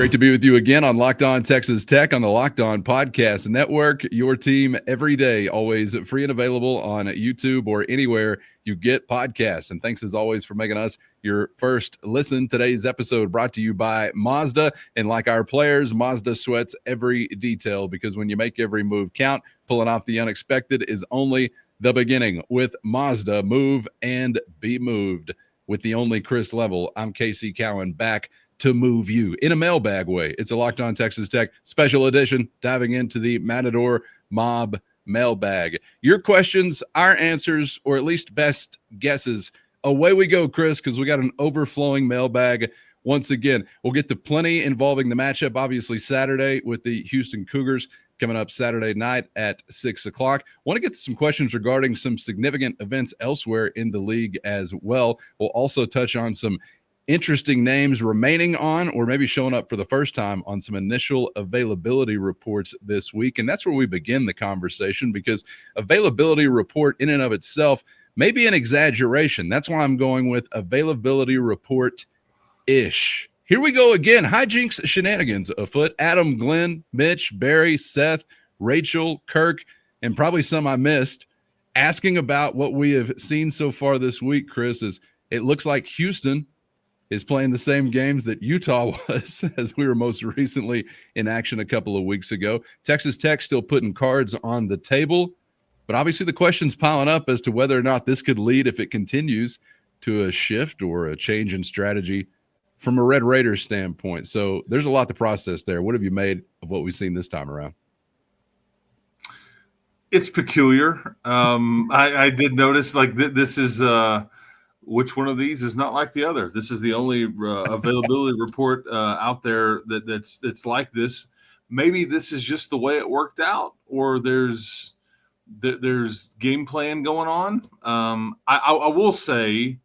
Great to be with you again on Locked On Texas Tech on the Locked On Podcast Network. Your team every day, always free and available on YouTube or anywhere you get podcasts. And thanks as always for making us your first listen. Today's episode brought to you by Mazda. And like our players, Mazda sweats every detail because when you make every move count, pulling off the unexpected is only the beginning. With Mazda, move and be moved. With the only Chris Level, I'm Casey Cowan, back to move you in a mailbag way. It's a Locked On Texas Tech special edition, diving into the Matador Mob mailbag. Your questions, our answers, or at least best guesses. Away we go, Chris, because we got an overflowing mailbag once again. We'll get to plenty involving the matchup, obviously Saturday with the Houston Cougars coming up Saturday night at 6 o'clock. Want to get to some questions regarding some significant events elsewhere in the league as well. We'll also touch on some interesting names remaining on or maybe showing up for the first time on some initial availability reports this week. And that's where we begin the conversation, because availability report in and of itself may be an exaggeration. That's why I'm going with availability report-ish. Here we go again. Hijinks shenanigans afoot. Adam, Glenn, Mitch, Barry, Seth, Rachel, Kirk, and probably some I missed, asking about what we have seen so far this week, Chris. Is it looks like Houston is playing the same games that Utah was as we were most recently in action a couple of weeks ago. Texas Tech still putting cards on the table, but obviously the question's piling up as to whether or not this could lead, if it continues, to a shift or a change in strategy from a Red Raiders standpoint. So there's a lot to process there. What have you made of what we've seen this time around? It's peculiar. I did notice this is which one of these is not like the other? This is the only availability report out there that's like this. Maybe this is just the way it worked out, or there's game plan going on. I will say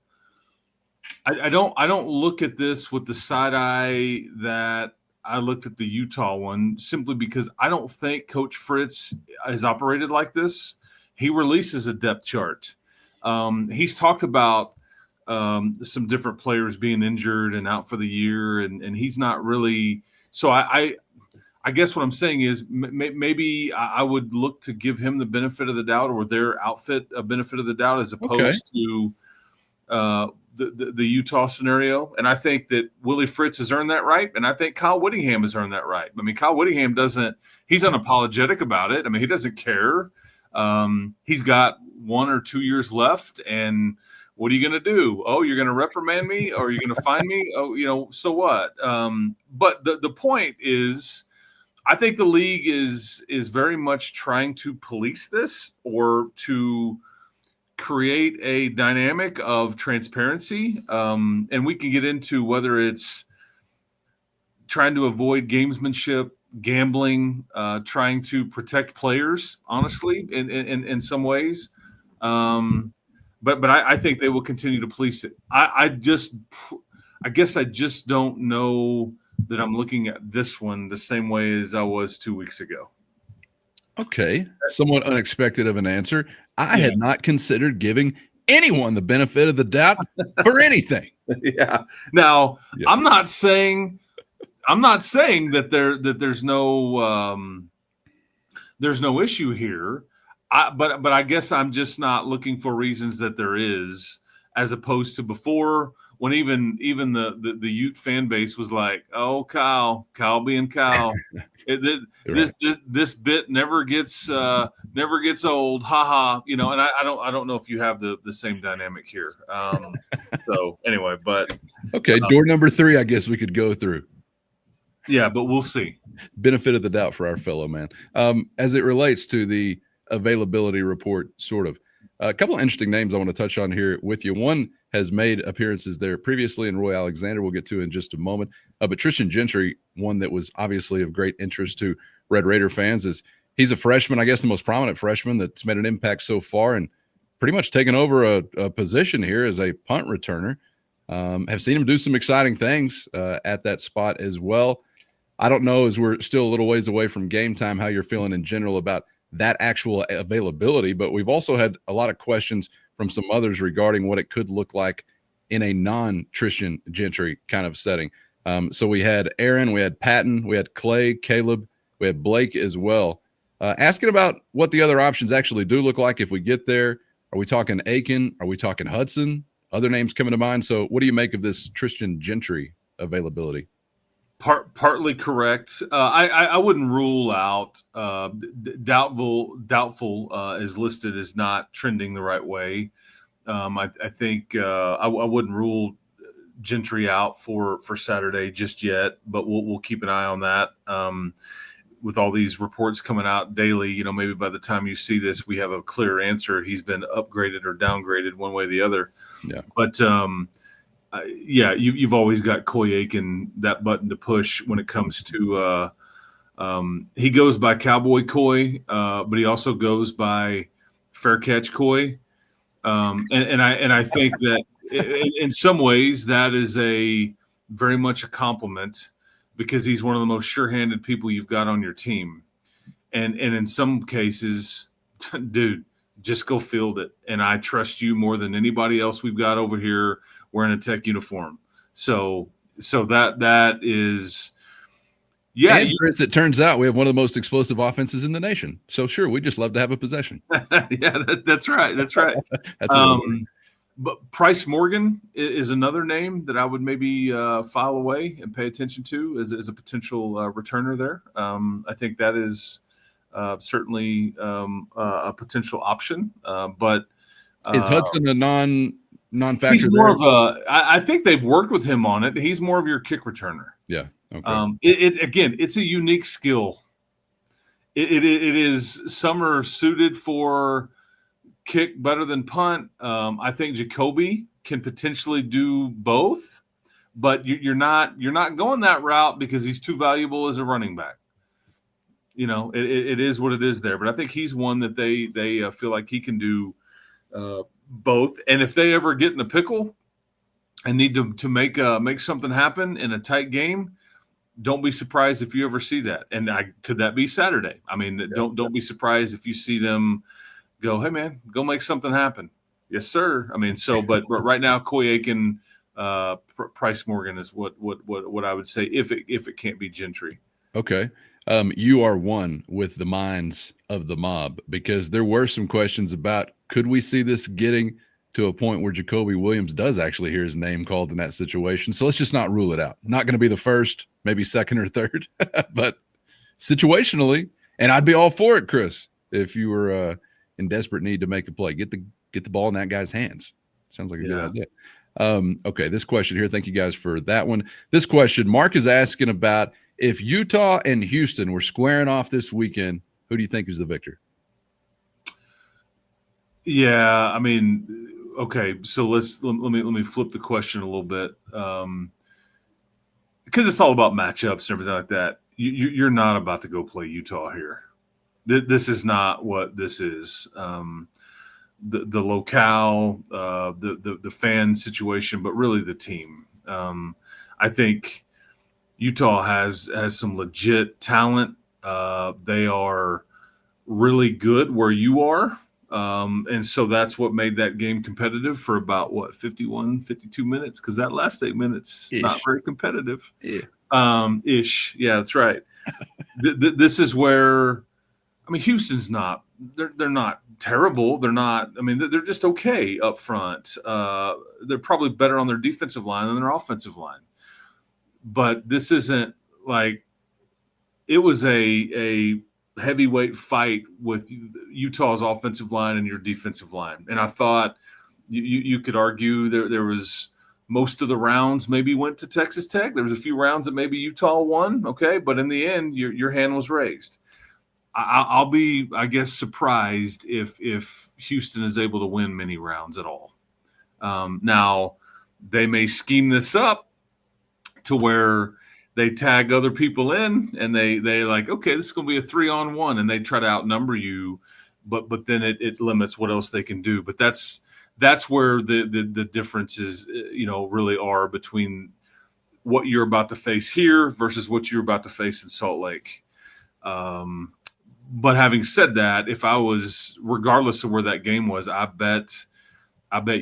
I don't look at this with the side eye that I looked at the Utah one, simply because I don't think Coach Fritz has operated like this. He releases a depth chart. He's talked about some different players being injured and out for the year, and he's not really. So I guess what I'm saying is maybe I would look to give him the benefit of the doubt, or their outfit a benefit of the doubt, as opposed to the Utah scenario. And I think that Willie Fritz has earned that right, and I think Kyle Whittingham has earned that right. I mean, Kyle Whittingham he's unapologetic about it. I mean, he doesn't care. He's got 1 or 2 years left, and what are you going to do? Oh, you're going to reprimand me, or you're going to fine me? Oh, so what? But the point is, I think the league is very much trying to police this, or to create a dynamic of transparency. And we can get into whether it's trying to avoid gamesmanship, gambling, trying to protect players, honestly, in some ways. But I think they will continue to police it. I guess I just don't know that I'm looking at this one the same way as I was 2 weeks ago. Okay. Somewhat unexpected of an answer. I had not considered giving anyone the benefit of the doubt for anything. Yeah. Now, yeah. I'm not saying that there's no issue here. But I guess I'm just not looking for reasons that there is, as opposed to before, when even the Ute fan base was like, "Oh, Kyle being Kyle, this bit never gets old, haha." And I don't know if you have the same dynamic here. So anyway, but okay, door number 3, I guess we could go through. Yeah, but we'll see. Benefit of the doubt for our fellow man. As it relates to the availability report, sort of. A couple of interesting names I want to touch on here with you. One has made appearances there previously in Roy Alexander, we'll get to in just a moment. But Tristan Gentry, one that was obviously of great interest to Red Raider fans, is he's a freshman, I guess the most prominent freshman that's made an impact so far and pretty much taken over a position here as a punt returner. Have seen him do some exciting things at that spot as well. I don't know, as we're still a little ways away from game time, how you're feeling in general about that actual availability, but we've also had a lot of questions from some others regarding what it could look like in a non-Tristan Gentry kind of setting. So we had Aaron, we had Patton, we had Clay, Caleb, we had Blake as well. Asking about what the other options actually do look like if we get there. Are we talking Aiken? Are we talking Hudson? Other names coming to mind. So what do you make of this Tristan Gentry availability? Partly correct. I wouldn't rule out doubtful is listed as not trending the right way. I think I wouldn't rule Gentry out for Saturday just yet, but we'll keep an eye on that. With all these reports coming out daily, maybe by the time you see this, we have a clear answer. He's been upgraded or downgraded one way or the other. Yeah. But you've always got Coy Aiken, that button to push when it comes to he goes by Cowboy Coy, but he also goes by Fair Catch Coy. And I think that in some ways that is very much a compliment, because he's one of the most sure-handed people you've got on your team. And in some cases, dude, just go field it. And I trust you more than anybody else we've got over here wearing a Tech uniform. So that is, yeah. And Chris, it turns out we have one of the most explosive offenses in the nation. So sure, we just love to have a possession. Yeah, that's right. That's right. But Price Morgan is another name that I would maybe file away and pay attention to as a potential returner there. I think that is certainly a potential option. But is Hudson a non-factor? He's more of I think they've worked with him on it. He's more of your kick returner. Yeah. Okay. It's a unique skill. It is, some are suited for kick better than punt. I think Jacoby can potentially do both, but you're not going that route because he's too valuable as a running back. It is what it is there. But I think he's one that they feel like he can do both. And if they ever get in a pickle and need to make something happen in a tight game, don't be surprised if you ever see that. And could that be Saturday? I mean, don't be surprised if you see them go, hey man, go make something happen. Yes, sir. I mean, but right now, Coy Aiken, Price Morgan is what I would say if it can't be Gentry. Okay. You are one with the minds of the mob, because there were some questions about, could we see this getting to a point where Jacoby Williams does actually hear his name called in that situation? So let's just not rule it out. Not going to be the first, maybe second or third, but situationally, and I'd be all for it, Chris, if you were in desperate need to make a play. Get the ball in that guy's hands. Sounds like a good idea. Okay, this question here. Thank you guys for that one. This question, Mark is asking about, if Utah and Houston were squaring off this weekend, who do you think is the victor? Yeah, I mean, okay, so let me flip the question a little bit, because it's all about matchups and everything like that. You're not about to go play Utah here. This is not what this is. The locale, the fan situation, but really the team. I think Utah has some legit talent. They are really good where you are. And so that's what made that game competitive for about 51, 52 minutes, because that last 8 minutes not very competitive. Ish. Yeah, that's right. This is where, I mean, Houston's not, they're not terrible. They're not, I mean, they're just okay up front. They're probably better on their defensive line than their offensive line. But this isn't like, it was a heavyweight fight with Utah's offensive line and your defensive line. And I thought you could argue there was most of the rounds maybe went to Texas Tech. There was a few rounds that maybe Utah won. Okay. But in the end, your hand was raised. I'll be, I guess, surprised if Houston is able to win many rounds at all. Now, they may scheme this up to where they tag other people in and they like, okay, this is going to be a 3-on-1, and they try to outnumber you, but then it limits what else they can do. But that's where the differences, really are between what you're about to face here versus what you're about to face in Salt Lake. But having said that, if I was, regardless of where that game was, I bet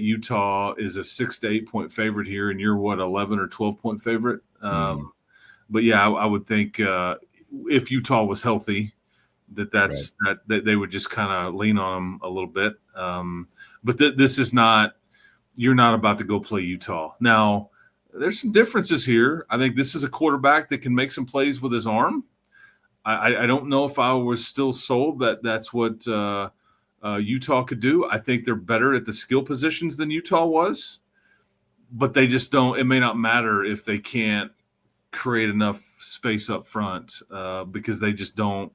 Utah is a 6 to 8 point favorite here, and you're 11 or 12 point favorite. But yeah, I would think if Utah was healthy, that they would just kind of lean on them a little bit. But this is not. You're not about to go play Utah. Now, there's some differences here. I think this is a quarterback that can make some plays with his arm. I don't know if I was still sold that that's what Utah could do. I think they're better at the skill positions than Utah was, but they just don't. It may not matter if they can't create enough space up front because they just don't.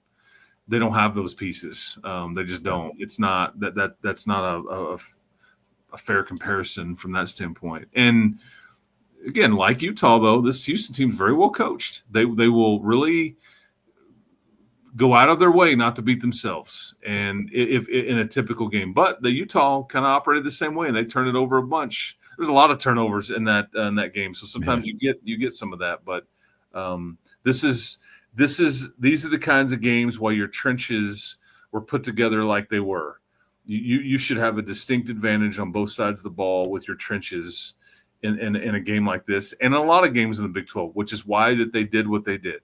They don't have those pieces. They just don't. It's not that's not a fair comparison from that standpoint. And again, like Utah, though, this Houston team's very well coached. They will really go out of their way not to beat themselves, and if in a typical game. But the Utah kind of operated the same way, and they turned it over a bunch. There's a lot of turnovers in that game, so sometimes you get some of that. But these are the kinds of games where your trenches were put together like they were. You should have a distinct advantage on both sides of the ball with your trenches in a game like this, and a lot of games in the Big 12, which is why that they did what they did.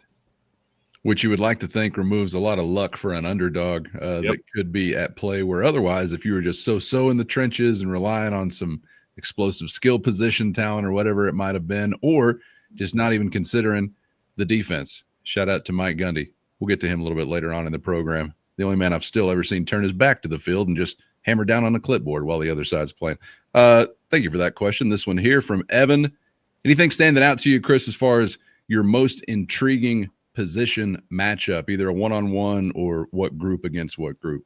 Which you would like to think removes a lot of luck for an underdog that could be at play, where otherwise, if you were just so in the trenches and relying on some explosive skill position talent or whatever it might have been, or just not even considering the defense. Shout out to Mike Gundy. We'll get to him a little bit later on in the program. The only man I've still ever seen turn his back to the field and just hammer down on a clipboard while the other side's playing. Thank you for that question. This one here from Evan. Anything standing out to you, Chris, as far as your most intriguing position matchup, either a one-on-one or what group against what group?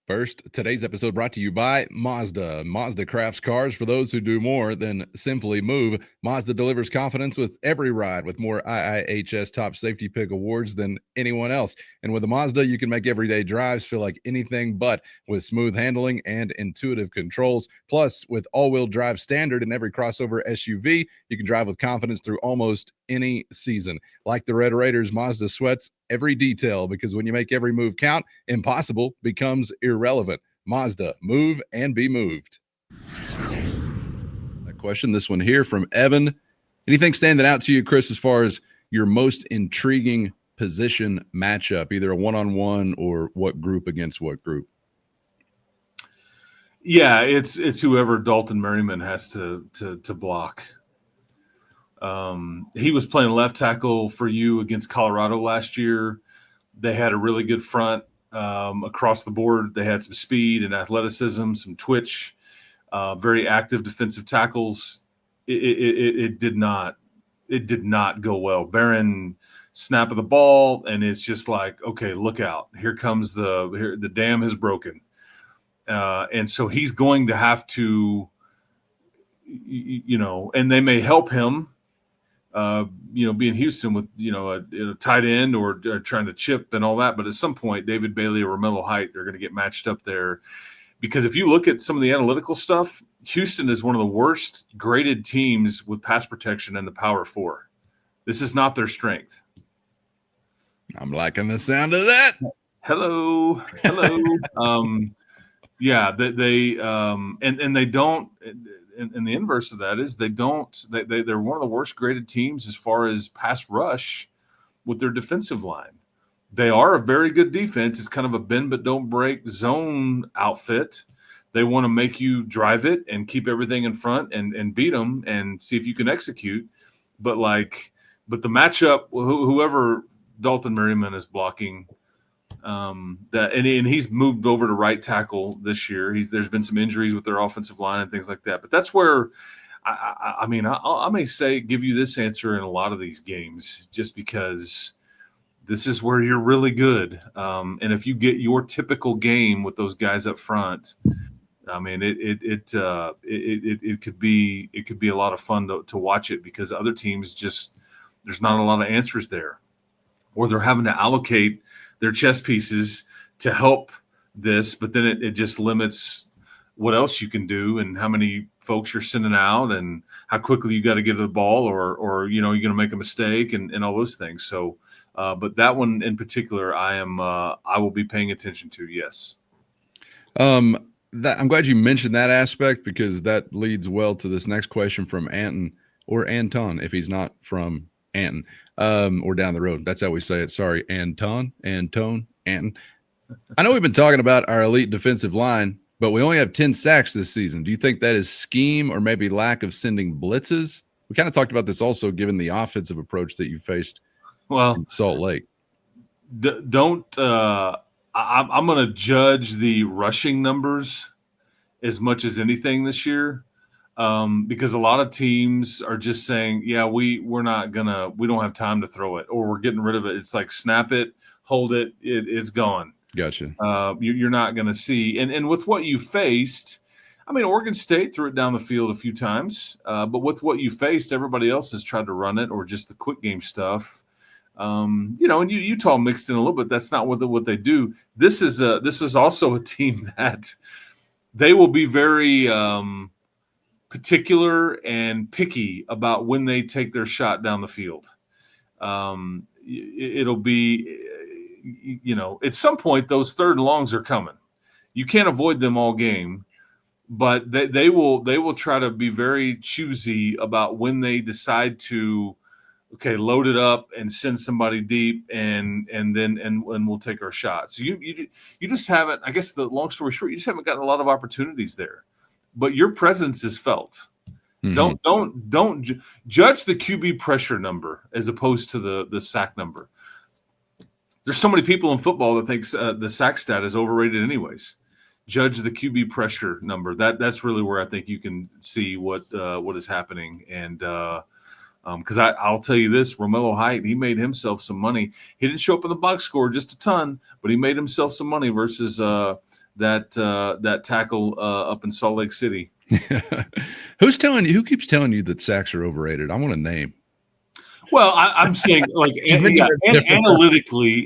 First, today's episode brought to you by Mazda. Mazda crafts cars for those who do more than simply move. Mazda delivers confidence with every ride, with more IIHS Top Safety Pick awards than anyone else. And with a Mazda, you can make everyday drives feel like anything but, with smooth handling and intuitive controls. Plus, with all-wheel drive standard in every crossover SUV, you can drive with confidence through almost any season. Like the Red Raiders, Mazda sweats every detail, because when you make every move count, impossible becomes irrelevant. Mazda, move and be moved. That question, this one here from Evan. Anything standing out to you, Chris, as far as your most intriguing position matchup, either a one-on-one or what group against what group? Yeah, it's whoever Dalton Merriman has to block. He was playing left tackle for you against Colorado last year. They had a really good front across the board. They had some speed and athleticism, some twitch, very active defensive tackles. It did not go well. Barron snap of the ball, and it's just like, okay, look out! Here comes the dam has broken, and so he's going to have to, and they may help him. Being Houston with, a tight end or trying to chip and all that. But at some point, David Bailey or Romello Height are going to get matched up there. Because if you look at some of the analytical stuff, Houston is one of the worst graded teams with pass protection in the Power 4. This is not their strength. I'm liking the sound of that. Hello. Yeah, they and they don't. And the inverse of that is they're one of the worst graded teams as far as pass rush with their defensive line. They are a very good defense. It's kind of a bend but don't break zone outfit. They want to make you drive it and keep everything in front and beat them and see if you can execute. But the matchup, whoever Dalton Merriman is blocking, and he's moved over to right tackle this year. There's been some injuries with their offensive line and things like that. But that's where I may give you this answer in a lot of these games, just because this is where you're really good. And if you get your typical game with those guys up front, I mean, it could be a lot of fun to watch it, because other teams there's not a lot of answers there, or they're having to allocate their chess pieces to help this, but then it just limits what else you can do and how many folks you're sending out and how quickly you got to get to the ball, or you're going to make a mistake and all those things. So, but that one in particular, I will be paying attention to. Yes. I'm glad you mentioned that aspect, because that leads well to this next question from Anton. or Anton if he's not from Anton or down the road. That's how we say it. Sorry, Anton, Anton. I know we've been talking about our elite defensive line, but we only have 10 sacks this season. Do you think that is scheme or maybe lack of sending blitzes? We kind of talked about this also given the offensive approach that you faced in Salt Lake. I'm going to judge the rushing numbers as much as anything this year, because a lot of teams are just saying, yeah, we don't have time to throw it, or we're getting rid of it. It's like snap it, hold it, it's gone. Gotcha. You're not going to see. And with what you faced, I mean, Oregon State threw it down the field a few times, but with what you faced, everybody else has tried to run it or just the quick game stuff. And Utah mixed in a little bit. That's not what they do. This is also a team that they will be very particular and picky about when they take their shot down the field. It'll be, at some point those third and longs are coming. You can't avoid them all game, but they will try to be very choosy about when they decide to, load it up and send somebody deep and we'll take our shot. So you just haven't, I guess the long story short, you just haven't gotten a lot of opportunities there, but your presence is felt. Mm-hmm. Don't judge the QB pressure number as opposed to the sack number. There's so many people in football that thinks the sack stat is overrated anyways. Judge the QB pressure number. That's really where I think you can see what is happening. And because I'll tell you this, Romello Height, he made himself some money. He didn't show up in the box score just a ton, but he made himself some money versus that tackle up in Salt Lake City. Who keeps telling you that sacks are overrated? I want a name. Well, I'm saying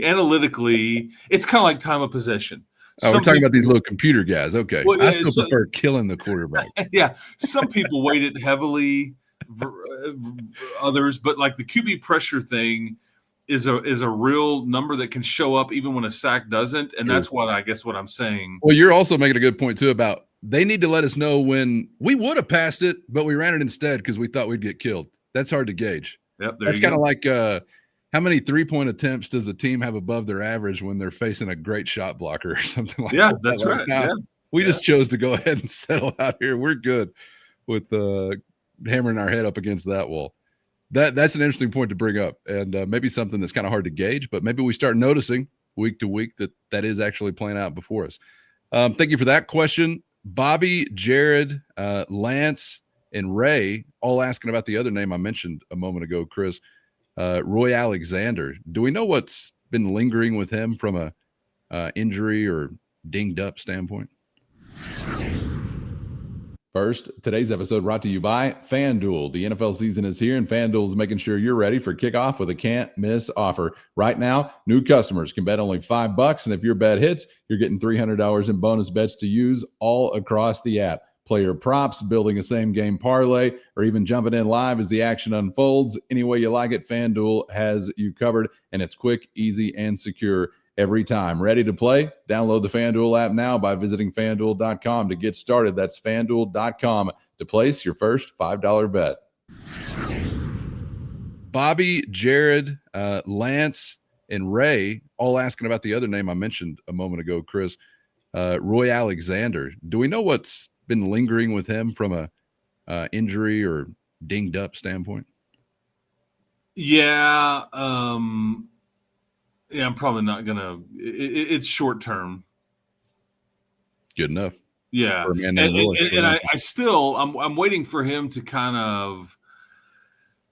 analytically, it's kind of like time of possession. Oh, we're talking about these little computer guys. Okay. Well, I still prefer killing the quarterback. Yeah. Some people weight it heavily, others, but like the QB pressure thing is a real number that can show up even when a sack doesn't. And that's what I'm saying. Well, you're also making a good point too about they need to let us know when we would have passed it, but we ran it instead because we thought we'd get killed. That's hard to gauge. Yep, that's kind of like how many 3-point attempts does a team have above their average when they're facing a great shot blocker or something like that? Yeah, that's right. We just chose to go ahead and settle out here. We're good with hammering our head up against that wall. That's an interesting point to bring up, and maybe something that's kind of hard to gauge, but maybe we start noticing week to week that is actually playing out before us. Thank you for that question. Bobby, Jared, Lance, and Ray all asking about the other name I mentioned a moment ago, Chris, Roy Alexander. Do we know what's been lingering with him from a injury or dinged up standpoint? First, today's episode brought to you by FanDuel. The NFL season is here, and FanDuel is making sure you're ready for kickoff with a can't-miss offer. Right now, new customers can bet only $5, and if your bet hits, you're getting $300 in bonus bets to use all across the app. Player props, building a same-game parlay, or even jumping in live as the action unfolds. Any way you like it, FanDuel has you covered, and it's quick, easy, and secure every time. Ready to play? Download the FanDuel app now by visiting FanDuel.com to get started. That's FanDuel.com to place your first $5 bet. Bobby, Jared, Lance, and Ray all asking about the other name I mentioned a moment ago, Chris, Roy Alexander. Do we know what's been lingering with him from a injury or dinged up standpoint? Yeah. Yeah, I'm probably not going to – it's short term. Good enough. Yeah. And I'm waiting for him to kind of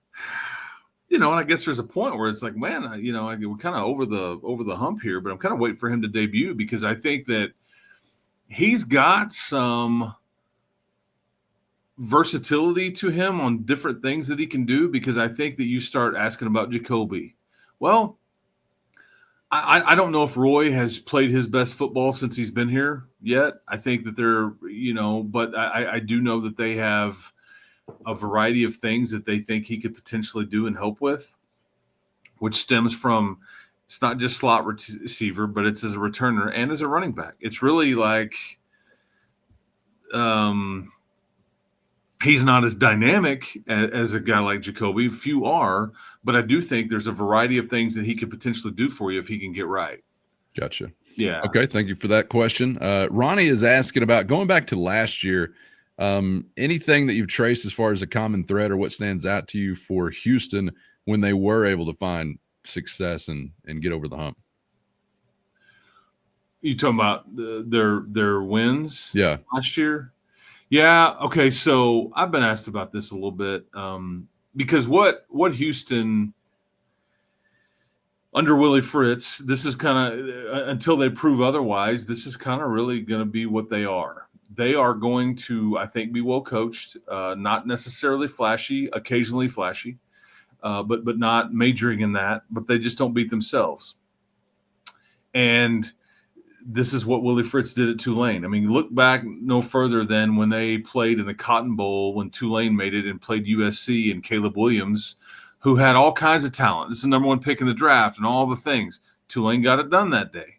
– and I guess there's a point where it's like, man, we're kind of over the hump here, but I'm kind of waiting for him to debut because I think that he's got some versatility to him on different things that he can do because I think that you start asking about Jacoby. Well, I don't know if Roy has played his best football since he's been here yet. I think that they're, but I do know that they have a variety of things that they think he could potentially do and help with, which stems from it's not just slot receiver, but it's as a returner and as a running back. It's really like He's not as dynamic as a guy like Jacoby. Few are, but I do think there's a variety of things that he could potentially do for you if he can get right. Gotcha. Yeah. Okay. Thank you for that question. Ronnie is asking about going back to last year. Anything that you've traced as far as a common thread or what stands out to you for Houston when they were able to find success and get over the hump? You talking about their wins last year? Yeah. Okay. So I've been asked about this a little bit because what Houston under Willie Fritz, this is kind of until they prove otherwise, this is kind of really going to be what they are. They are going to, I think, be well coached, not necessarily flashy, occasionally flashy, but not majoring in that. But they just don't beat themselves. And this is what Willie Fritz did at Tulane. I mean, look back no further than when they played in the Cotton Bowl when Tulane made it and played USC and Caleb Williams, who had all kinds of talent. This is the number one pick in the draft and all the things. Tulane got it done that day.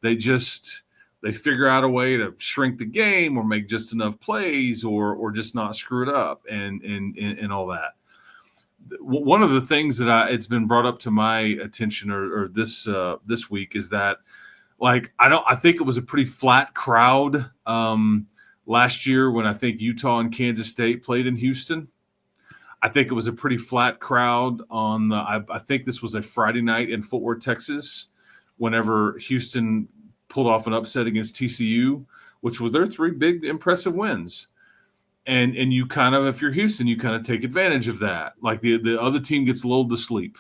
They figure out a way to shrink the game or make just enough plays or just not screw it up and all that. One of the things that it's been brought up to my attention or this week is that, like, I think it was a pretty flat crowd last year when I think Utah and Kansas State played in Houston. I think it was a pretty flat crowd on I think this was a Friday night in Fort Worth, Texas, whenever Houston pulled off an upset against TCU, which were their 3 big impressive wins. And you kind of, if you're Houston, you kind of take advantage of that. Like the other team gets lulled to sleep,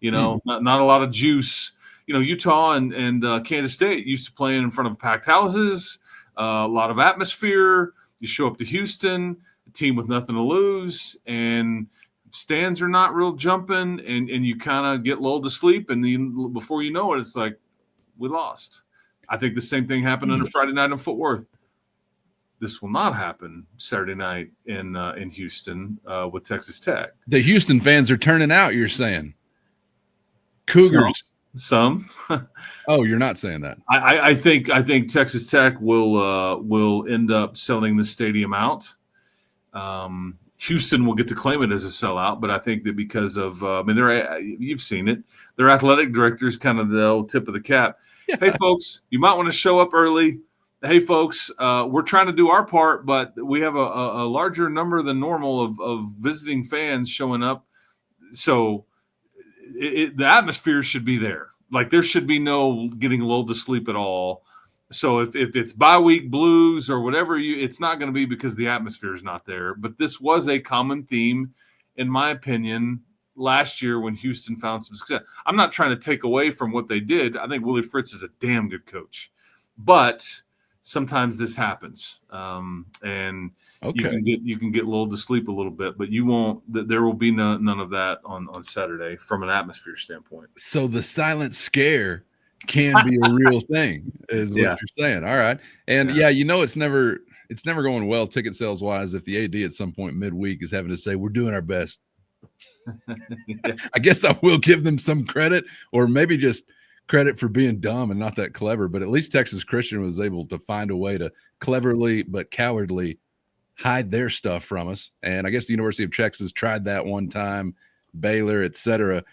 not a lot of juice. Utah and Kansas State used to playing in front of packed houses, a lot of atmosphere. You show up to Houston, a team with nothing to lose, and stands are not real jumping, and you kind of get lulled to sleep, and then before you know it, it's like, we lost. I think the same thing happened on a Friday night in Fort Worth. This will not happen Saturday night in Houston with Texas Tech. The Houston fans are turning out, you're saying? Cougars. Some. Oh, you're not saying that. I think Texas Tech will end up selling the stadium out. Houston will get to claim it as a sellout, but I think that because of you've seen it, their athletic director is kind of the old tip of the cap. Yeah. Hey, folks, you might want to show up early. Hey, folks, we're trying to do our part, but we have a larger number than normal of visiting fans showing up. So the atmosphere should be there. Like, there should be no getting lulled to sleep at all. So if it's bye-week blues or whatever, it's not going to be because the atmosphere is not there. But this was a common theme, in my opinion, last year when Houston found some success. I'm not trying to take away from what they did. I think Willie Fritz is a damn good coach. But sometimes this happens, and you can get lulled to sleep a little bit, but you won't. There will be none of that on Saturday from an atmosphere standpoint. So the silent scare can be a real thing, is what you're saying. All right, and it's never going well ticket sales wise if the AD at some point midweek is having to say we're doing our best. I guess I will give them some credit, or maybe just credit for being dumb and not that clever, but at least Texas Christian was able to find a way to cleverly but cowardly hide their stuff from us. And I guess the University of Texas tried that one time, Baylor, etc.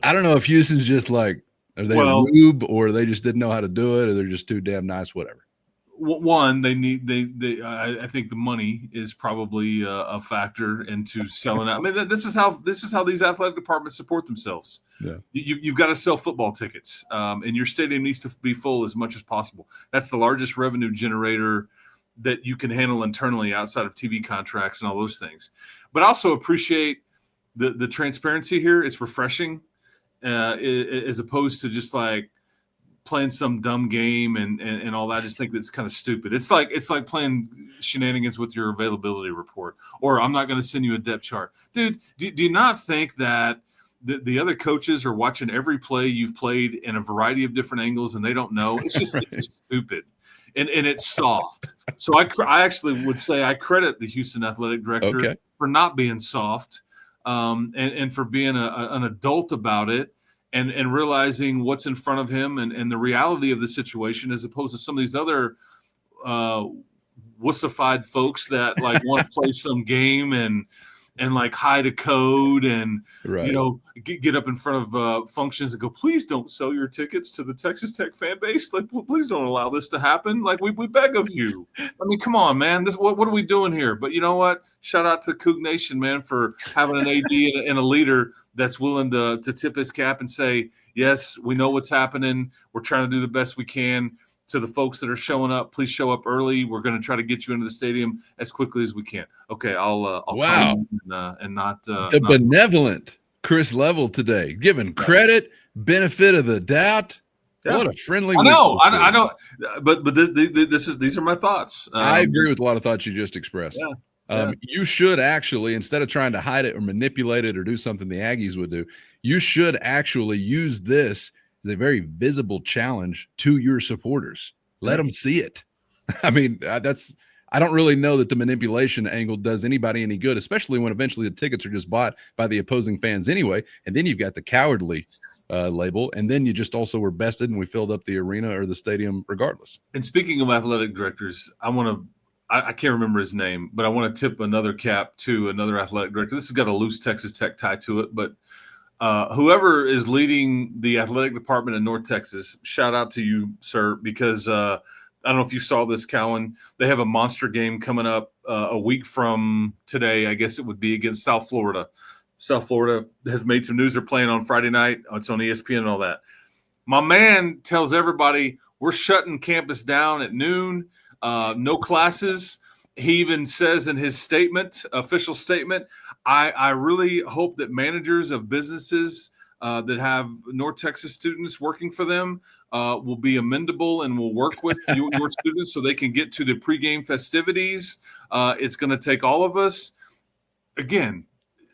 I don't know if Houston's just like, are they a rube, or they just didn't know how to do it, or they're just too damn nice, whatever. One, I think the money is probably a factor into selling out. I mean, this is how these athletic departments support themselves. Yeah, you've got to sell football tickets, and your stadium needs to be full as much as possible. That's the largest revenue generator that you can handle internally outside of TV contracts and all those things. But I also appreciate the transparency here. It's refreshing, as opposed to just like playing some dumb game and all that. I just think that's kind of stupid. It's like playing shenanigans with your availability report, or I'm not going to send you a depth chart. Dude, do you not think that the other coaches are watching every play you've played in a variety of different angles and they don't know? It's just right. It's stupid. And it's soft. So I actually would say I credit the Houston athletic director for not being soft, and for being an adult about it. And realizing what's in front of him and the reality of the situation, as opposed to some of these other wussified folks that like want to play some game and like hide a code and Right. get up in front of functions and go, please don't sell your tickets to the Texas Tech fan base. Like, please don't allow this to happen. Like, we beg of you. I mean, come on, man. What are we doing here? But you know what? Shout out to Coug Nation, man, for having an AD and a leader that's willing to tip his cap and say, yes, we know what's happening. We're trying to do the best we can. To the folks that are showing up, please show up early. We're going to try to get you into the stadium as quickly as we can. Okay, I'll wow. and not the benevolent Chris Level today, giving credit, benefit of the doubt. Yeah. What a friendly. I know. But these are my thoughts. I agree with a lot of thoughts you just expressed. Yeah. You should actually, instead of trying to hide it or manipulate it or do something the Aggies would do, you should actually use this as a very visible challenge to your supporters. Let them see it. I mean, I don't really know that the manipulation angle does anybody any good, especially when eventually the tickets are just bought by the opposing fans anyway. And then you've got the cowardly label. And then you just also were bested and we filled up the arena or the stadium regardless. And speaking of athletic directors, I can't remember his name, but I want to tip another cap to another athletic director. This has got a loose Texas Tech tie to it, but whoever is leading the athletic department in North Texas, shout out to you, sir, because I don't know if you saw this, Cowan. They have a monster game coming up a week from today. I guess it would be against South Florida. South Florida has made some news. They're playing on Friday night. It's on ESPN and all that. My man tells everybody we're shutting campus down at noon. No classes. He even says in his official statement, I really hope that managers of businesses that have North Texas students working for them will be amendable and will work with your students so they can get to the pregame festivities. It's going to take all of us. Again,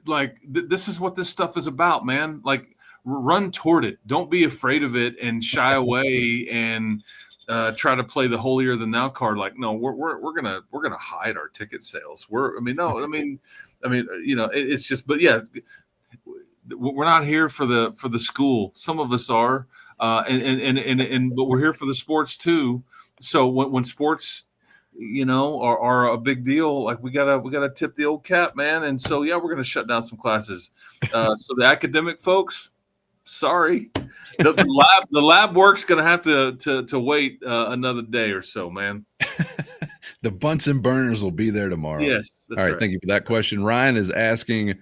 like this is what this stuff is about, man. Like run toward it. Don't be afraid of it and shy away and try to play the holier than thou card. Like, no, we're gonna hide our ticket sales. It's just, but yeah, we're not here for the school. Some of us are, but we're here for the sports too. So when sports, are a big deal, like we gotta tip the old cap, man. And so yeah, we're gonna shut down some classes. So the academic folks, sorry, the lab work's gonna have to wait another day or so, man. The Bunsen burners will be there tomorrow. Yes. That's all right. Thank you for that question. Ryan is asking,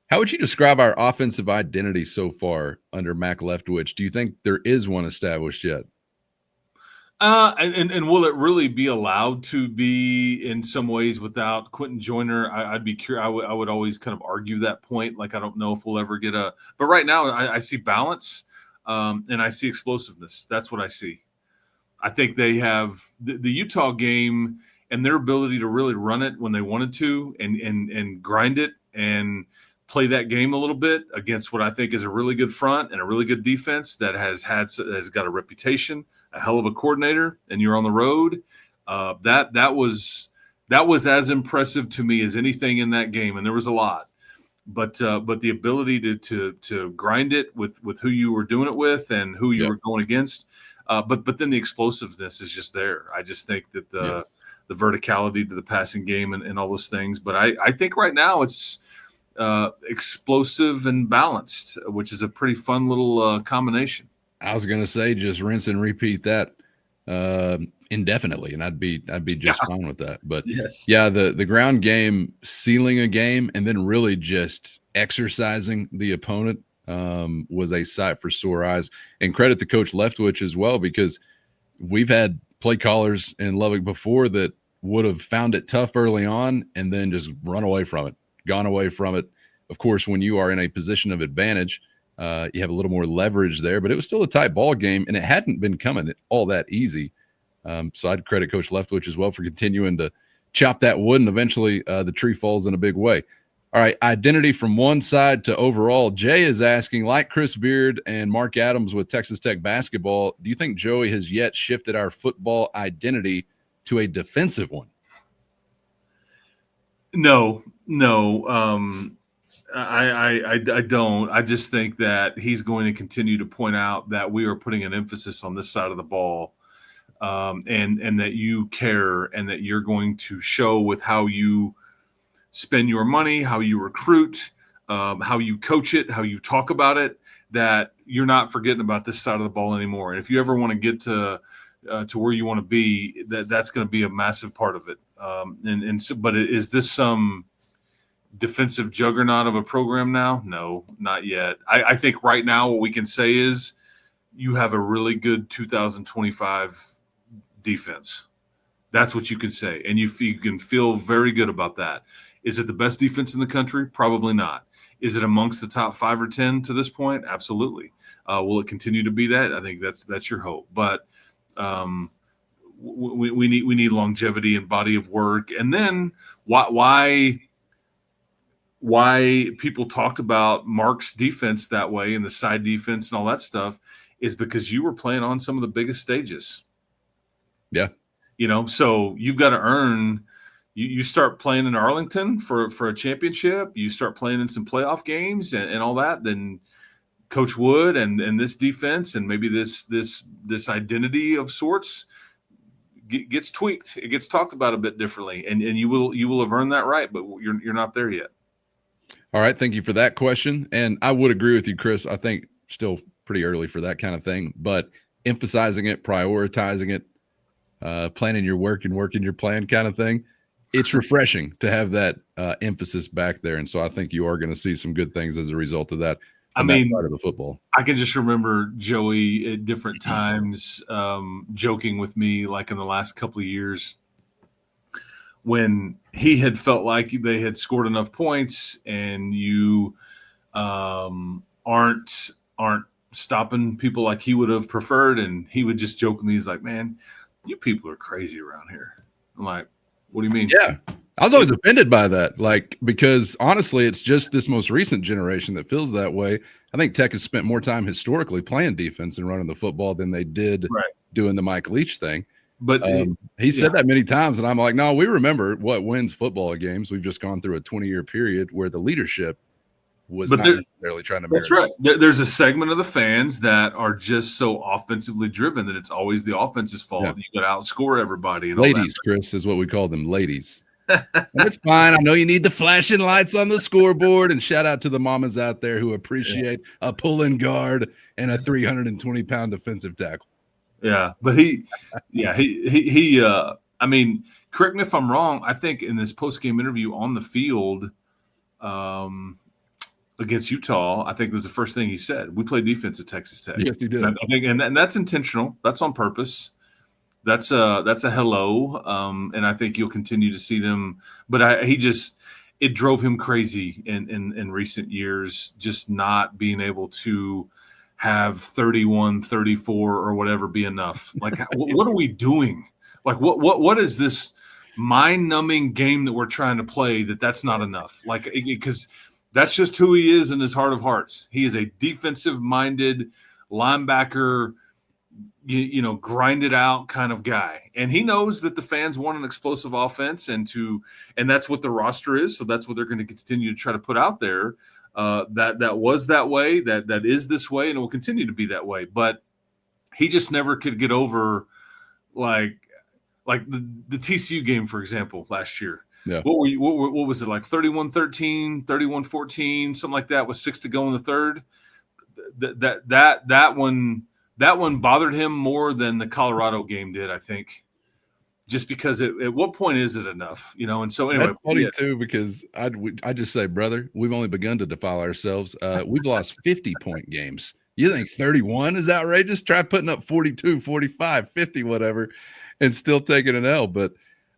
how would you describe our offensive identity so far under Mac Leftwich? Do you think there is one established yet? And will it really be allowed to be in some ways without Quentin Joyner? I'd be curious. I would always kind of argue that point. Like, I don't know if we'll ever get but right now I see balance and I see explosiveness. That's what I see. I think they have the Utah game and their ability to really run it when they wanted to and grind it and play that game a little bit against what I think is a really good front and a really good defense that has got a reputation, a hell of a coordinator, and you're on the road. That was as impressive to me as anything in that game, and there was a lot. But the ability to grind it with who you were doing it with and who you were going against, but then the explosiveness is just there. I just think that the verticality to the passing game and all those things. But I think right now it's explosive and balanced, which is a pretty fun little combination. I was going to say just rinse and repeat that indefinitely, and I'd be just fine with that. But the ground game, sealing a game, and then really just exercising the opponent was a sight for sore eyes. And credit to Coach Leftwich as well, because we've had play callers in Lubbock before that would have found it tough early on and then just gone away from it. Of course, when you are in a position of advantage, you have a little more leverage there, but it was still a tight ball game, and it hadn't been coming all that easy. So I'd credit Coach Leftwich as well for continuing to chop that wood, and eventually the tree falls in a big way. All right, identity from one side to overall. Jay is asking, like Chris Beard and Mark Adams with Texas Tech basketball, do you think Joey has yet shifted our football identity to a defensive one? No. I don't. I just think that he's going to continue to point out that we are putting an emphasis on this side of the ball and that you care, and that you're going to show with how you spend your money, how you recruit, how you coach it, how you talk about it, that you're not forgetting about this side of the ball anymore. And if you ever want to get to where you want to be, that's going to be a massive part of it. But is this some defensive juggernaut of a program now? No, not yet. I think right now what we can say is you have a really good 2025 defense. That's what you can say. And you can feel very good about that. Is it the best defense in the country? Probably not. Is it amongst the top 5 or 10 to this point? Absolutely. Will it continue to be that? I think that's your hope. But we need longevity and body of work. And then why people talked about Mark's defense that way and the side defense and all that stuff is because you were playing on some of the biggest stages. Yeah. So you've got to earn. You start playing in Arlington for a championship. You start playing in some playoff games and all that. Then Coach Wood and this defense and maybe this identity of sorts gets tweaked. It gets talked about a bit differently, and you will have earned that right, but you're not there yet. All right, thank you for that question, and I would agree with you, Chris. I think still pretty early for that kind of thing, but emphasizing it, prioritizing it, planning your work and working your plan kind of thing. It's refreshing to have that emphasis back there, and so I think you are going to see some good things as a result of that. That side of the football. I can just remember Joey at different times joking with me, like in the last couple of years, when he had felt like they had scored enough points, and you aren't stopping people like he would have preferred, and he would just joke with me. He's like, "Man, you people are crazy around here." I'm like, "What do you mean?" Yeah. I was always offended by that, because honestly, it's just this most recent generation that feels that way. I think Tech has spent more time historically playing defense and running the football than they did doing the Mike Leach thing. But he said that many times, and I'm like, no, we remember what wins football games. We've just gone through a 20-year period where the leadership was not necessarily trying to. That's right. There's a segment of the fans that are just so offensively driven that it's always the offense's fault. Yeah. You got to outscore everybody. And ladies, Chris, is what we call them, ladies. And it's fine. I know you need the flashing lights on the scoreboard, and shout out to the mamas out there who appreciate a pulling guard and a 320-pound defensive tackle. Yeah, but I mean, correct me if I'm wrong. I think in this post-game interview on the field against Utah, I think was the first thing he said. We play defense at Texas Tech. Yes, he did. I think, and that's intentional. That's on purpose. That's a hello, and I think you'll continue to see them. But it drove him crazy in recent years, just not being able to have 31, 34 or whatever be enough. Like, what are we doing? Like, what is this mind-numbing game that we're trying to play that's not enough? Like, because that's just who he is in his heart of hearts. He is a defensive-minded linebacker, grind it out kind of guy. And he knows that the fans want an explosive offense, and that's what the roster is. So that's what they're going to continue to try to put out there. That was that way, that is this way, and it will continue to be that way. But he just never could get over like the TCU game, for example, last year. Yeah. What was it, like 31-13, 31-14, something like that, with 6 to go in the third? That one bothered him more than the Colorado game did, I think. Just because at what point is it enough, And so anyway, that's funny too, because I just say, brother, we've only begun to defile ourselves. We've lost 50-point games. You think 31 is outrageous? Try putting up 42, 45, 50, whatever, and still taking an L. But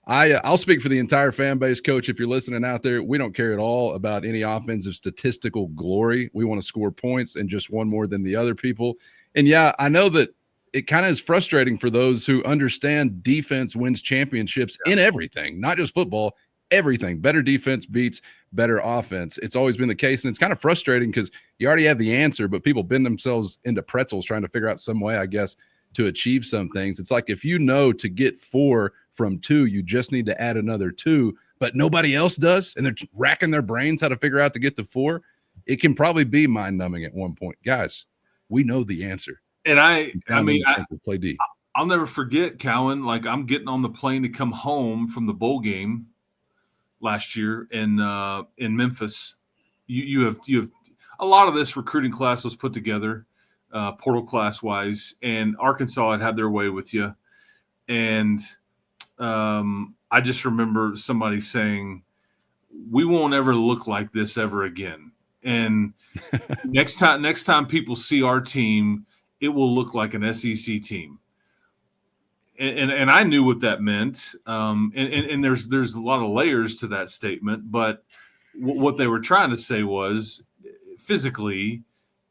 I'll speak for the entire fan base, Coach. If you're listening out there, we don't care at all about any offensive statistical glory. We want to score points, and just one more than the other people. And yeah, I know that it kind of is frustrating for those who understand defense wins championships in everything, not just football, everything. Better defense beats better offense. It's always been the case, and it's kind of frustrating because you already have the answer, but people bend themselves into pretzels trying to figure out some way, I guess, to achieve some things. It's like if you know to get 4 from 2, you just need to add another 2, but nobody else does, and they're racking their brains how to figure out to get the 4. It can probably be mind-numbing at one point. Guys, we know the answer. And I mean, play D. I'll never forget, Cowan. Like, I'm getting on the plane to come home from the bowl game last year in Memphis. You have a lot of this recruiting class was put together, portal class wise, and Arkansas had their way with you. And I just remember somebody saying, "We won't ever look like this ever again." And next time people see our team, it will look like an SEC team. And I knew what that meant. And there's a lot of layers to that statement, but what they were trying to say was physically,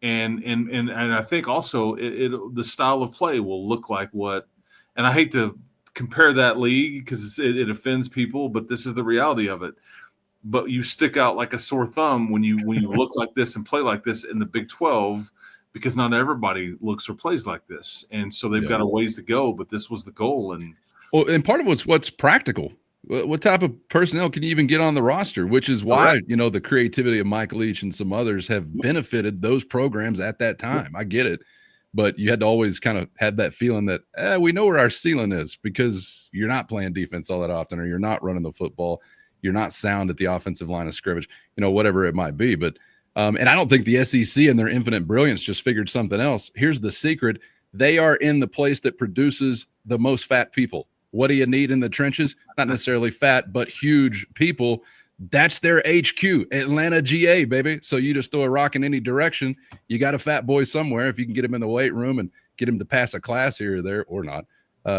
and I think also the style of play will look like what. And I hate to compare that league because it offends people, but this is the reality of it. But you stick out like a sore thumb when you look like this and play like this in the Big 12, because not everybody looks or plays like this. And so they've got a ways to go, but this was the goal. And part of what's practical. What type of personnel can you even get on the roster, which is why, the creativity of Mike Leach and some others have benefited those programs at that time. I get it. But you had to always kind of have that feeling that we know where our ceiling is, because you're not playing defense all that often, or you're not running the football. You're not sound at the offensive line of scrimmage, whatever it might be. But and I don't think the SEC in their infinite brilliance just figured something else. Here's the secret. They are in the place that produces the most fat people. What do you need in the trenches? Not necessarily fat, but huge people. That's their HQ, Atlanta, GA, baby. So you just throw a rock in any direction. You got a fat boy somewhere. If you can get him in the weight room and get him to pass a class here or there, or not,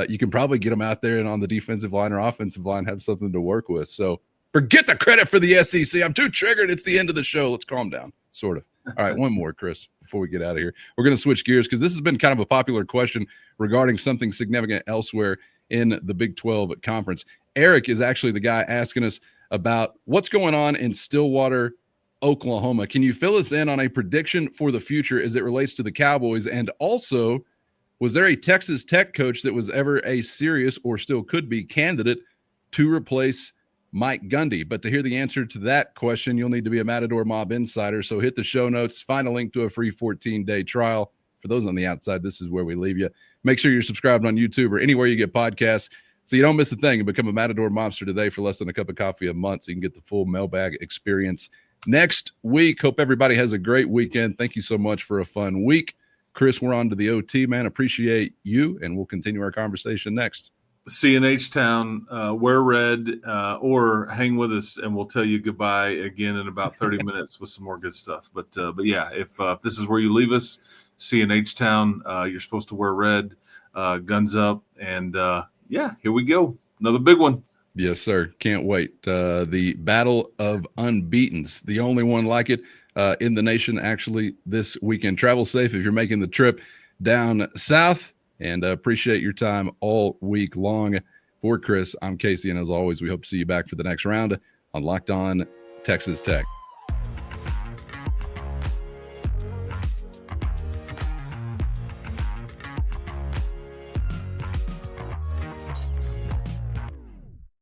you can probably get him out there and on the defensive line or offensive line have something to work with. So forget the credit for the SEC. I'm too triggered. It's the end of the show. Let's calm down, sort of. All right, one more, Chris, before we get out of here. We're going to switch gears because this has been kind of a popular question regarding something significant elsewhere in the Big 12 conference. Eric is actually the guy asking us about what's going on in Stillwater, Oklahoma. Can you fill us in on a prediction for the future as it relates to the Cowboys? And also, was there a Texas Tech coach that was ever a serious or still could be candidate to replace Mike Gundy? But to hear the answer to that question, you'll need to be a Matador Mob insider. So hit the show notes, find a link to a free 14-day trial. For those on the outside, this is where we leave you. Make sure you're subscribed on YouTube or anywhere you get podcasts so you don't miss a thing, and become a Matador Mobster today for less than a cup of coffee a month so you can get the full Mailbag experience next week. Hope everybody has a great weekend. Thank you so much for a fun week. Chris, we're on to the OT, man. Appreciate you, and we'll continue our conversation next. See you in H-Town. Wear red or hang with us, and we'll tell you goodbye again in about 30 minutes with some more good stuff. But yeah, if this is where you leave us, see you in H-Town. You're supposed to wear red, guns up, and yeah, here we go. Another big one. Yes, sir. Can't wait. The Battle of Unbeatens, the only one like it in the nation, actually, this weekend. Travel safe if you're making the trip down south, and appreciate your time all week long. For Chris, I'm Casey, and as always, we hope to see you back for the next round on Locked On Texas Tech.